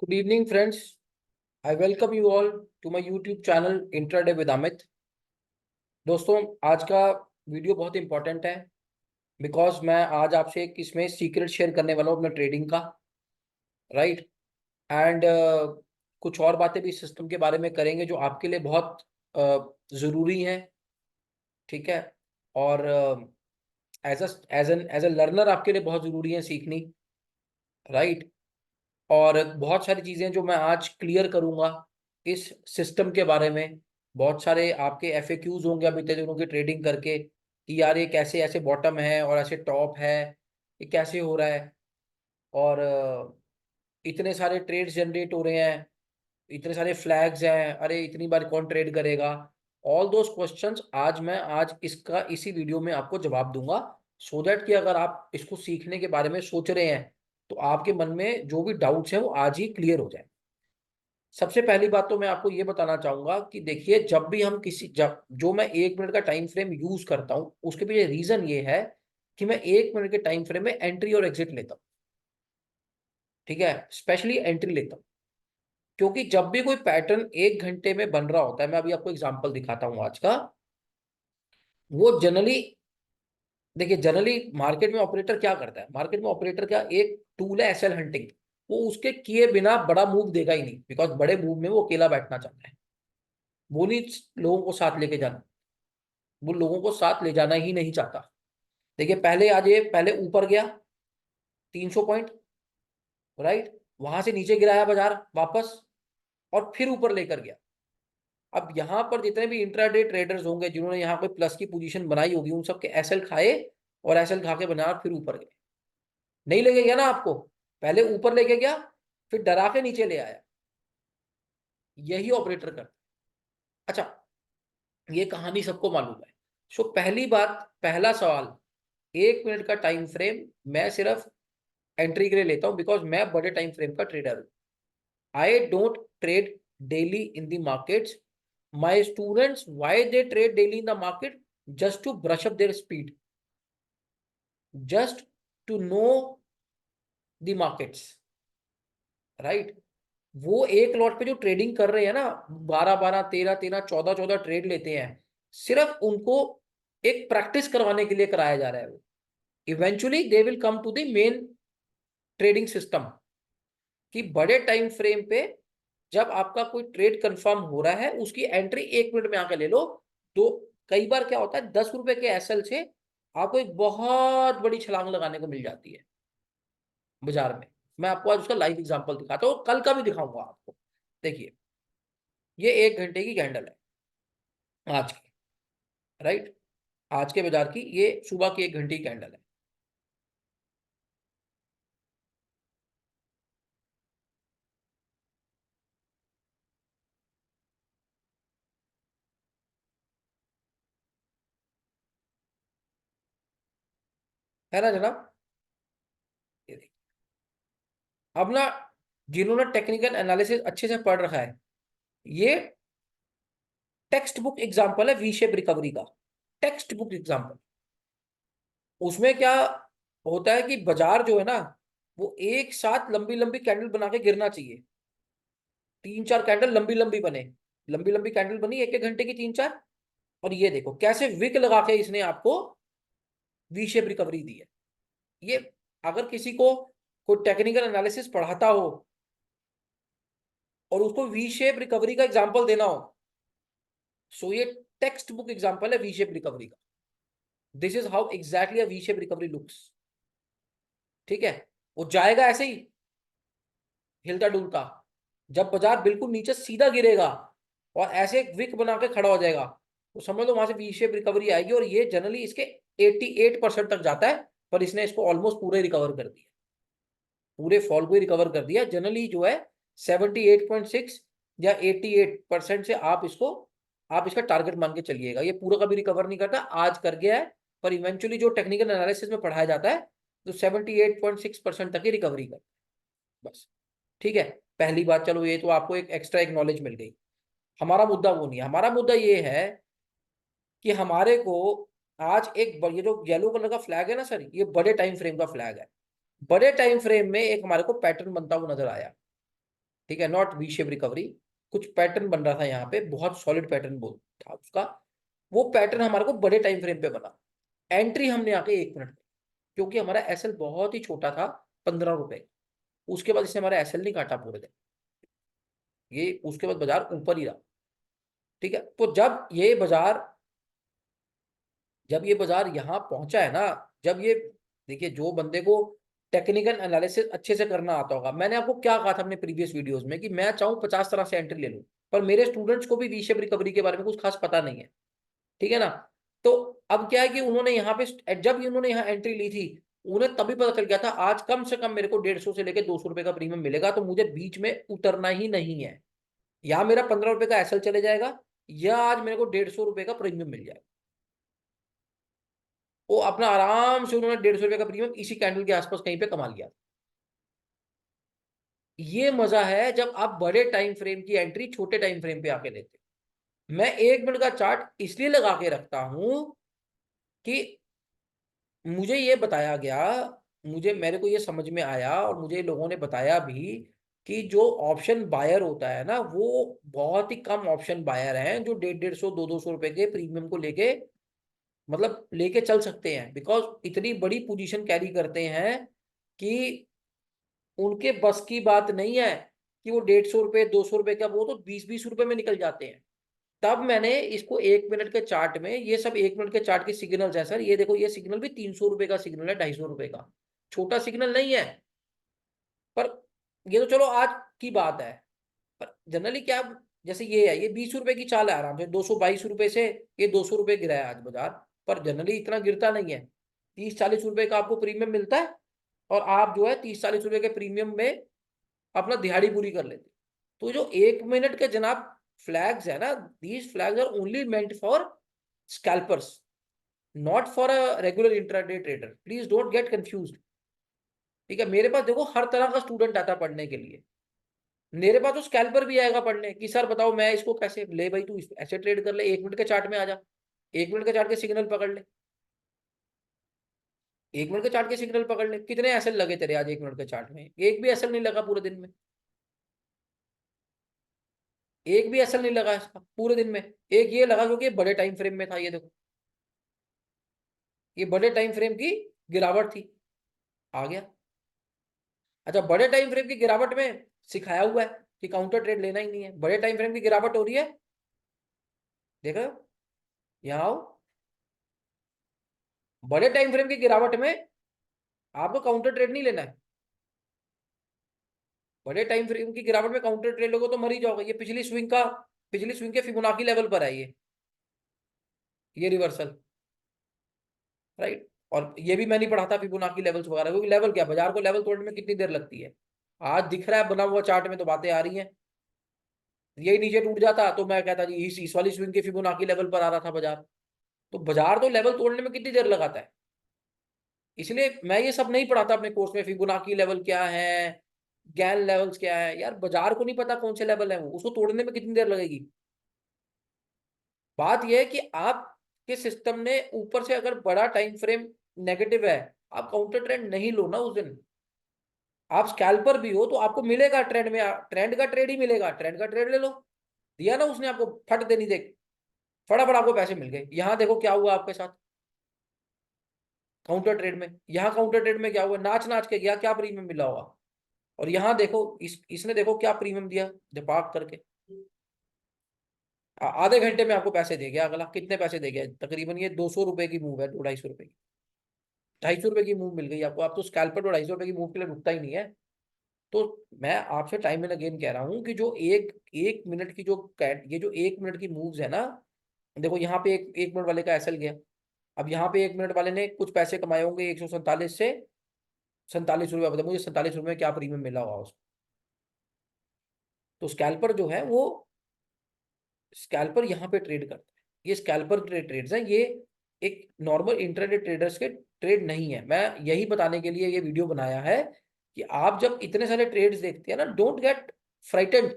Good evening, friends. I welcome you all to my YouTube channel Intraday with Amit. दोस्तों, आज का video बहुत important है because मैं आज आपसे एक इसमें सीक्रेट शेयर करने वाला हूँ अपने ट्रेडिंग का, राइट। एंड कुछ और बातें भी सिस्टम के बारे में करेंगे जो आपके लिए बहुत ज़रूरी है, ठीक है। और एज ए लर्नर आपके लिए बहुत ज़रूरी है सीखनी, राइट। और बहुत सारी चीज़ें जो मैं आज क्लियर करूंगा इस सिस्टम के बारे में। बहुत सारे आपके एफएक्यूज होंगे अभी तक दिनों की ट्रेडिंग करके कि यार ये कैसे ऐसे बॉटम है और ऐसे टॉप है, ये कैसे हो रहा है। और इतने सारे ट्रेड्स जनरेट हो रहे हैं, इतने सारे फ्लैग्स हैं, अरे इतनी बार कौन ट्रेड करेगा। ऑल दोज क्वेश्चंस आज इसका इसी वीडियो में आपको जवाब दूंगा, सो दैट कि अगर आप इसको सीखने के बारे में सोच रहे हैं तो आपके मन में जो भी डाउट्स हैं वो आज ही क्लियर हो जाए। सबसे पहली बात तो मैं आपको ये बताना चाहूंगा कि देखिए, जब भी हम जब जो मैं 1 मिनट का टाइम फ्रेम यूज करता हूं उसके पीछे रीजन ये है कि मैं 1 मिनट के टाइम फ्रेम में एंट्री और एग्जिट लेता हूं, ठीक है। स्पेशली एंट्री लेता हूं क्योंकि जब भी कोई पैटर्न 1 घंटे में बन रहा होता है, मैं अभी आपको एग्जांपल दिखाता हूं आज का। वो जनरली, देखिए जनरली मार्केट में ऑपरेटर क्या करता है, मार्केट में ऑपरेटर क्या एक टूल है, एसएल हंटिंग। वो उसके किए बिना बड़ा मूव देगा ही नहीं, बिकॉज बड़े मूव में वो अकेला बैठना चाहता है। वो नहीं लोगों को साथ लेके जाना, वो लोगों को साथ ले जाना ही नहीं चाहता। देखिए पहले आज ये पहले ऊपर गया 300 पॉइंट, राइट। वहां से नीचे गिराया बाजार वापस और फिर ऊपर लेकर गया। अब यहां पर जितने भी इंट्राडे ट्रेडर्स होंगे जिन्होंने यहाँ कोई प्लस की पोजीशन बनाई होगी, उन सबके एसएल खाए और एसएल खा के बाजार फिर ऊपर गए। नहीं लेके गया ना आपको, पहले ऊपर लेके गया फिर डरा के नीचे ले आया। यही ऑपरेटर करता है। अच्छा, ये कहानी सबको मालूम है। सो पहली बात, पहला सवाल, 1 मिनट का टाइम फ्रेम मैं सिर्फ एंट्री के लिए लेता हूं बिकॉज मैं बड़े टाइम फ्रेम का ट्रेडर हूं। I don't trade daily in the markets. My students why they trade daily in the market? Just to brush up their speed, just to know the markets, right. वो एक lot पे जो trading कर रहे हैं ना, 12 12 13 13 14 14 trade लेते हैं, सिर्फ उनको एक प्रैक्टिस करवाने के लिए कराया जा रहा है। वो eventually they will come to the main trading system कि बड़े टाइम फ्रेम पे जब आपका कोई ट्रेड कंफर्म हो रहा है उसकी एंट्री 1 मिनट में आकर ले लो। तो कई बार क्या होता है, 10 रुपए के एसएल से आपको एक बहुत बड़ी छलांग लगाने को मिल जाती है बाजार में। मैं आपको आज उसका लाइव एग्जांपल दिखाता हूँ, कल का भी दिखाऊंगा आपको। देखिए, ये 1 घंटे की कैंडल है आज की, राइट। आज के बाजार की ये सुबह की 1 घंटे की कैंडल है ना जनाब। ये देखिए, अब ना जिन्होंने टेक्निकल एनालिसिस अच्छे से पढ़ रखा है, ये टेक्स्ट बुक एग्जाम्पल है वी शेप रिकवरी का। Text book example. उसमें क्या होता है कि बाजार जो है ना, वो एक साथ लंबी लंबी कैंडल बना के गिरना चाहिए। 3 4 कैंडल लंबी लंबी बने, लंबी लंबी कैंडल बनी 1 1 घंटे की 3 4। और ये देखो कैसे विक लगा के इसने आपको वी शेप रिकवरी दी है। ये अगर किसी को कोई टेक्निकल एनालिसिस पढ़ाता हो और उसको वी शेप रिकवरी का एग्जांपल देना हो, सो ये टेक्स्ट बुक एग्जांपल है वी शेप रिकवरी का। This is how exactly a V shape recovery looks, ठीक है। वो जाएगा ऐसे ही हिलता डुलता, जब बाजार बिल्कुल नीचे सीधा गिरेगा और ऐसे एक विक बना के खड़ा हो जाएगा, तो समझ लो वहां से वी शेप रिकवरी आएगी। और ये जनरली इसके 88% तक जाता है, पर इसने इसको ऑलमोस्ट पूरे रिकवर कर दिया, पूरे फॉल को ही रिकवर कर दिया। जनरली जो है 78.6 या 88% से आप इसका टारगेट मान के चलिएगा। ये पूरा कभी रिकवर नहीं करता, आज कर गया है, पर इवेंचुअली जो टेक्निकल एनालिसिस में पढ़ाया जाता है तो 78.6% तक ही रिकवरी कर, बस, ठीक है। पहली बात, चलो ये तो आपको एक एक्स्ट्रा एक नॉलेज मिल गई। हमारा मुद्दा वो नहीं है, हमारा मुद्दा ये है कि हमारे को आज ये जो येलो कलर का फ्लैग है ना सर, ये बड़े टाइम फ्रेम का फ्लैग है। बड़े टाइम फ्रेम में एक हमारे को पैटर्न बनता हुआ नजर आया, ठीक है, नॉट वी शेप रिकवरी। कुछ पैटर्न बन रहा था यहाँ पे, बहुत सॉलिड पैटर्न बोल था उसका। वो पैटर्न हमारे को बड़े टाइम फ्रेम पे बना। एंट्री हमने आके 1 मिनट, क्योंकि हमारा एसएल बहुत ही छोटा था, 15 रुपए। उसके बाद इसने हमारा एसएल नहीं काटा पूरे दिन, ये उसके बाद बाजार ऊपर ही रहा। ठीक है, तो जब ये बाजार यहाँ पहुंचा है ना, जब ये देखिए, जो बंदे को टेक्निकल एनालिसिस अच्छे से करना आता होगा, मैंने आपको क्या कहा था अपने प्रीवियस वीडियोस में कि मैं चाहूँ 50 तरह से एंट्री ले लूं, पर मेरे स्टूडेंट्स को भी वी शेप रिकवरी के बारे में कुछ खास पता नहीं है। ठीक है ना। तो अब क्या है कि उन्होंने यहाँ पे, जब उन्होंने यहाँ एंट्री ली थी, उन्हें तभी पता चल गया था आज कम से कम मेरे को 150 से लेकर 200 रुपए का प्रीमियम मिलेगा, तो मुझे बीच में उतरना ही नहीं है। या मेरा 15 रुपए का एसएल चले जाएगा, या आज मेरे को 150 रुपए का प्रीमियम मिल जाएगा। वो अपना आराम से उन्होंने 150 रुपए का प्रीमियम इसी कैंडल के आसपास कहीं पे कमा लिया। ये मजा है जब आप बड़े टाइम फ्रेम की एंट्री छोटे टाइम फ्रेम पे आके लेते। मैं 1 मिनट का चार्ट इसलिए लगा के रखता हूं कि मुझे ये बताया गया, मेरे को ये समझ में आया, और मुझे लोगों ने बताया भी कि जो ऑप्शन बायर होता है ना, वो बहुत ही कम ऑप्शन बायर हैं जो 150 200 रुपए के प्रीमियम को लेके, मतलब लेके चल सकते हैं, बिकॉज इतनी बड़ी पोजीशन कैरी करते हैं कि उनके बस की बात नहीं है कि वो 150 रुपए 200 रुपए का, वो तो 20-20 रुपए में निकल जाते हैं। तब मैंने इसको 1 मिनट के चार्ट में, ये सब 1 मिनट के चार्ट के सिग्नल्स है सर, ये देखो, ये सिग्नल भी 300 रुपए का सिग्नल है, 250 रुपए का, छोटा सिग्नल नहीं है। पर ये तो चलो आज की बात है, पर जनरली क्या, जैसे ये है, ये 20 रुपए की चाल है आराम से, 222 रुपए से ये 200 रुपए गिरा है आज बाजार। पर जनरली इतना गिरता नहीं है, 30-40 रुपए का आपको प्रीमियम मिलता है, और आप जो है 30-40 रुपए के प्रीमियम में अपना दिहाड़ी पूरी कर लेते। तो जो 1 मिनट के जनाब फ्लैग्स है ना, these flags are only meant for scalpers, not for a regular intraday trader, please don't get confused. ठीक है, मेरे पास देखो हर तरह का स्टूडेंट आता है पढ़ने के लिए। मेरे पास तो स्कैल्पर भी आएगा पढ़ने कि सर बताओ मैं इसको कैसे ले, भाई तू ऐसे ट्रेड कर ले, 1 मिनट के चार्ट में आ जा, 1 मिनट के चार्ट के सिग्नल पकड़ ले, 1 मिनट के चार्ट के सिग्नल पकड़ ले। कितने एसएल लगे तेरे आज 1 मिनट के चार्ट में? एक भी एसएल नहीं लगा पूरे दिन में, एक भी एसएल नहीं लगा इसका पूरे दिन में। एक ये लगा क्योंकि बड़े टाइम फ्रेम में था, ये देखो, ये बड़े टाइम फ्रेम की गिरावट थी, आ गया। अच्छा, बड़े टाइम फ्रेम की गिरावट में सिखाया हुआ है कि काउंटर ट्रेड लेना ही नहीं है, बड़े टाइम फ्रेम की गिरावट हो रही है, देखो यहाँ आओ, बड़े टाइम फ्रेम की गिरावट में आपको काउंटर ट्रेड नहीं लेना है। बड़े टाइम फ्रेम की गिरावट में काउंटर ट्रेड लोगे तो मर ही जाओगे। ये पिछली स्विंग के फिबोनाची लेवल पर है ये रिवर्सल, राइट। और ये भी मैं नहीं पढ़ाता फिबोनाची लेवल्स वगैरह, क्योंकि लेवल क्या, बाजार को लेवल तोड़ने में कितनी देर लगती है। आज दिख रहा है बना हुआ चार्ट में तो बातें आ रही हैं, यही नीचे टूट जाता तो मैं कहता जी इस वाली स्विंग के फिबोनाची लेवल पर आ रहा था बाजार। तो बाजार तो लेवल तोड़ने में कितनी देर लगाता है। इसलिए मैं ये सब नहीं पढ़ाता अपने कोर्स में, फिबोनाची लेवल क्या है, गैन लेवल्स क्या है। यार बाजार को नहीं पता कौन से लेवल है, वो उसको तोड़ने में कितनी देर लगेगी। बात यह है कि आपके सिस्टम ने ऊपर से अगर बड़ा टाइम फ्रेम नेगेटिव है, आप काउंटर ट्रेंड नहीं लो ना उस दिन। आप स्कैल्पर भी हो तो आपको मिलेगा ट्रेंड में, ट्रेंड का ट्रेड ही मिलेगा, ट्रेंड का ट्रेड ले लो। दिया ना उसने आपको, फट देनी देख, फटाफट आपको पैसे मिल गए। यहां देखो क्या हुआ आपके साथ काउंटर ट्रेड में, यहाँ काउंटर ट्रेड में क्या हुआ, नाच नाच के गया, क्या प्रीमियम मिला होगा। और यहाँ देखो इसने देखो क्या प्रीमियम दिया, जपाक करके आधे घंटे में आपको पैसे दे गया अगला। कितने पैसे दे गया? तकरीबन ये 200 रुपए की मूव है, 200-250 रुपए की, 250 रुपए की मूव मिल गई आपको। आप तो स्कैल्पर 250 रुपए की मूव के लिए रुकता ही नहीं है। तो मैं आपसे टाइम एंड अगेन कह रहा हूं कि जो एक एक मिनट की जो ये जो 1 मिनट की मूव्स है ना, देखो यहाँ पे एक मिनट वाले का एसएल गया। अब यहाँ पे 1 मिनट वाले ने कुछ पैसे कमाए होंगे 147 से 47 रुपये, बताओ मुझे 47 रुपये में क्या प्रीमियम मिला होगा उसको। तो स्कैल्पर जो है वो, स्कैल्पर यहाँ पे ट्रेड करता है, ये स्कैल्पर ट्रेड्स हैं, ये एक नॉर्मल इंट्राडे ट्रेडर्स के ट्रेड नहीं है। मैं यही बताने के लिए ये वीडियो बनाया है कि आप जब इतने सारे ट्रेड्स देखते हैं ना, डोंट गेट फ्राइटेंड।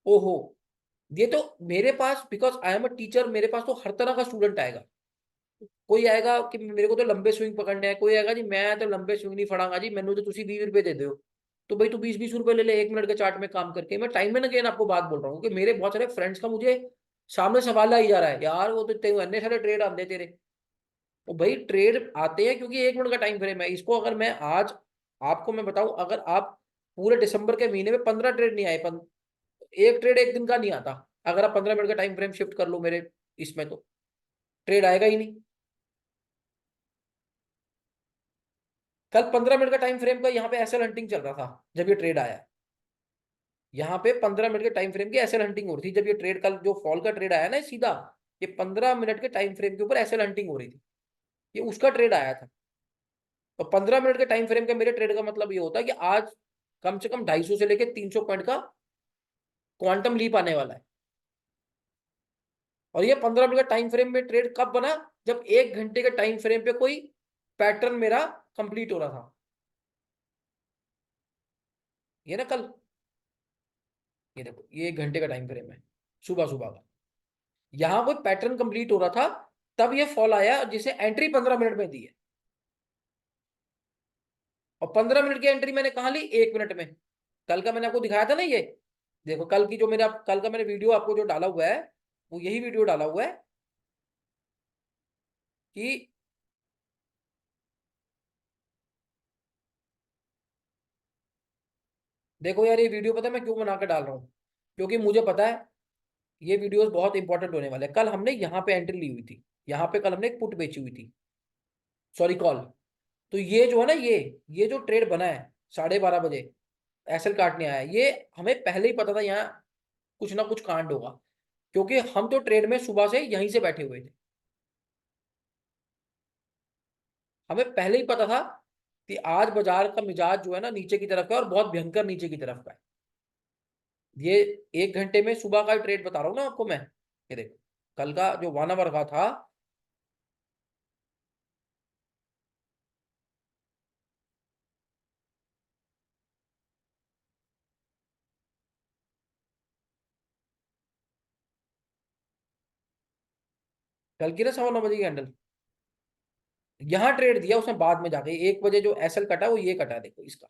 ओहो, ये तो मेरे पास, because I am a teacher, मेरे पास तो हर तरह का स्टूडेंट आएगा। कोई आएगा कि मेरे को तो लंबे स्विंग पकड़ने हैं, कोई आएगा जी मैं तो लंबे स्विंग नहीं फड़ाऊंगा जी, मैनू तो तुसी 20 रुपए दे दो। तो भाई तू 20-20 रुपए ले ले 1 मिनट के चार्ट में काम करके। मैं टाइम एंड अगेन आपको बात बोल रहा हूँ कि मेरे बहुत सारे फ्रेंड्स का मुझे सामने सवाल आ ही जा रहा है, यार वो तो तेरे इतने सारे ट्रेड आते तेरे। तो भाई ट्रेड आते हैं क्योंकि 1 मिनट का टाइम फ्रेम है। इसको अगर मैं आज आपको मैं बताऊं, अगर आप पूरे दिसंबर के महीने में 15 ट्रेड नहीं आए, एक ट्रेड एक दिन का नहीं आता, अगर आप 15 मिनट का टाइम फ्रेम शिफ्ट कर लो मेरे इसमें, तो ट्रेड आएगा ही नहीं। कल 15 मिनट का टाइम फ्रेम का यहाँ पे एसएल हंटिंग चल रहा था जब ये ट्रेड आया। यहाँ पे 15 मिनट के टाइम फ्रेम की एसएल हंटिंग हो रही थी जब ये ट्रेड, कल जो फॉल का ट्रेड आया ना सीधा, ये 15 मिनट के टाइम फ्रेम के ऊपर एसएल हंटिंग हो रही थी, ये उसका ट्रेड आया था। तो 15 मिनट के टाइम फ्रेम के मेरे ट्रेड का मतलब ये होता है कि आज कम से कम 250 से लेकर 300 पॉइंट का क्वांटम लीप आने वाला है। और ये 15 मिनट का टाइम फ्रेम में ट्रेड कब बना, जब 1 घंटे के टाइम फ्रेम पे कोई पैटर्न मेरा कंप्लीट हो रहा था। ये ना कल, ये देखो ये 1 घंटे का टाइम फ्रेम है, सुबह सुबह का, यहां कोई पैटर्न कंप्लीट हो रहा था, तब ये फॉल आया जिसे एंट्री 15 मिनट में दी है। और 15 मिनट की एंट्री मैंने कहा ली, 1 मिनट में। कल का मैंने आपको दिखाया था ना ये, देखो कल की जो मेरा, कल का मैंने वीडियो आपको जो डाला हुआ है, वो यही वीडियो डाला हुआ है कि देखो यार ये वीडियो पता है मैं क्यों बना के डाल रहा हूँ, क्योंकि मुझे पता है ये वीडियोस बहुत इंपॉर्टेंट होने वाले हैं। कल हमने यहाँ पे एंट्री ली हुई थी, यहाँ पे कल हमने एक पुट बेची हुई थी, सॉरी कॉल। तो ये जो है ना, ये जो ट्रेड बना है 12:30 बजे एसएल काटने आया, ये हमें पहले ही पता था यहाँ कुछ ना कुछ कांड होगा, क्योंकि हम तो ट्रेड में सुबह से यहीं से बैठे हुए थे। हमें पहले ही पता था कि आज बाजार का मिजाज जो है ना नीचे की तरफ का है, और बहुत भयंकर नीचे की तरफ का है। ये 1 घंटे में सुबह का ट्रेड बता रहा हूँ ना आपको मैं। ये देखो कल का जो 1 आवर का था, कल की ना 9:15 बजे की कैंडल, यहाँ ट्रेड दिया उसने बाद में जाके 1 बजे जो एसएल कटा वो ये कटा, देखो इसका,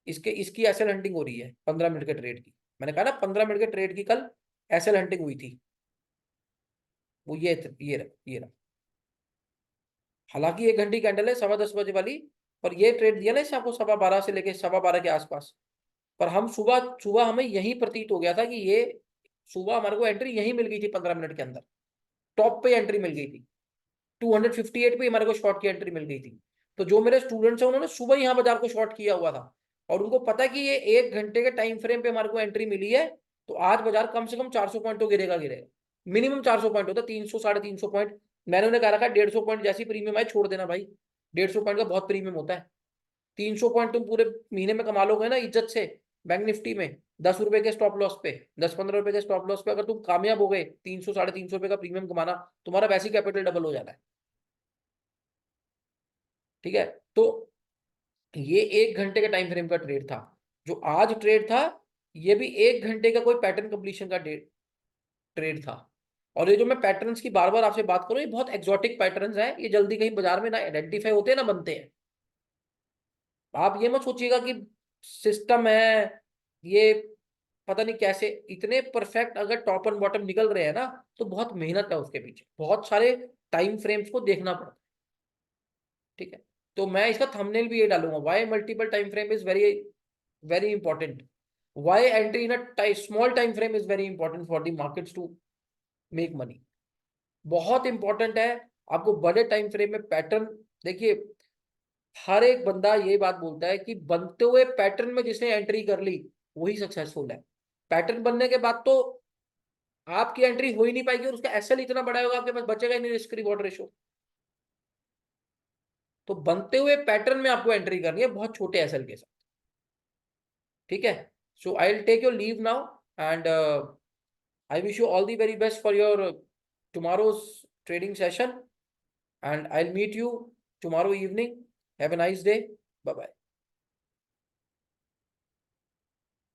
इसके इसकी एसएल हंटिंग हो रही है 15 मिनट के ट्रेड की। मैंने कहा ना 15 मिनट के ट्रेड की कल एसएल हंटिंग हुई थी, वो ये रहा, ये रहा। हालांकि 1 घंटे की कैंडल है 10:15 बजे वाली, पर ये ट्रेड दिया ना इसे आपको 12:15 से लेके 12:15 के आसपास। पर हम सुबह सुबह हमें यही प्रतीत हो गया था कि ये सुबह हमारे को एंट्री यही मिल गई थी 15 मिनट के अंदर, टॉप पे एंट्री मिल गई थी, 258 पे हमारे को शॉर्ट की एंट्री मिल गई थी। तो जो मेरे स्टूडेंट्स हैं उन्होंने सुबह यहाँ बाजार को शॉर्ट किया हुआ था, और उनको पता है कि ये 1 घंटे के टाइम फ्रेम पे हमारे को एंट्री मिली है, तो आज बाजार कम से कम 400 पॉइंट तो गिरेगा गिरेगा, मिनिमम 400 पॉइंट होता है, 300 350 पॉइंट। मैंने उन्हें कहा रखा 150 पॉइंट जैसी प्रीमियम है छोड़ देना भाई, 150 पॉइंट का बहुत प्रीमियम होता है। 300 पॉइंट तुम पूरे महीने में कमा लोगे ना इज्जत से, बैंक निफ्टी में 10 रुपए के स्टॉप लॉस पे, 10-15 रुपए के स्टॉप लॉस पे अगर तुम कामयाब हो गए 300 350 रुपए का प्रीमियम कमाना, तुम्हारा वैसे ही कैपिटल डबल हो जाता है। ठीक है, तो ये 1 घंटे का टाइम फ्रेम का ट्रेड था, जो आज ट्रेड था ये भी 1 घंटे का कोई पैटर्न कंप्लीशन का ट्रेड था। और ये जो मैं पैटर्न्स की बार बार आपसे बात करूं, ये बहुत एक्सोटिक पैटर्न्स हैं, ये जल्दी कहीं बाजार में ना आइडेंटिफाई होते हैं ना बनते हैं। आप ये मत सोचिएगा कि सिस्टम है ये, पता नहीं कैसे इतने परफेक्ट अगर टॉप एंड बॉटम निकल रहे हैं ना, तो बहुत मेहनत है उसके पीछे, बहुत सारे टाइम फ्रेम्स को देखना पड़ता है। ठीक है, तो मैं इसका थंबनेल भी ये डालूंगा, why multiple time frame is very very important, why entry in a small time frame is very important for the markets to make money. बहुत इंपॉर्टेंट है आपको बड़े टाइम फ्रेम में पैटर्न। देखिए हर एक बंदा ये बात बोलता है कि बनते हुए पैटर्न में जिसने एंट्री कर ली वही सक्सेसफुल है। पैटर्न बनने के बाद तो आपकी एंट्री हो ही नहीं पाएगी, और उसका एसएल इतना बड़ा होगा आपके पास बचेगा ही नहीं रिस्क रिवॉर्ड रेशो। तो बनते हुए पैटर्न में आपको एंट्री करनी है बहुत छोटे एसएल के साथ। ठीक है, so I will take your leave now, and I wish you all the very best for your tomorrow's trading session, and I'll meet you tomorrow evening. Have a nice day. Bye bye.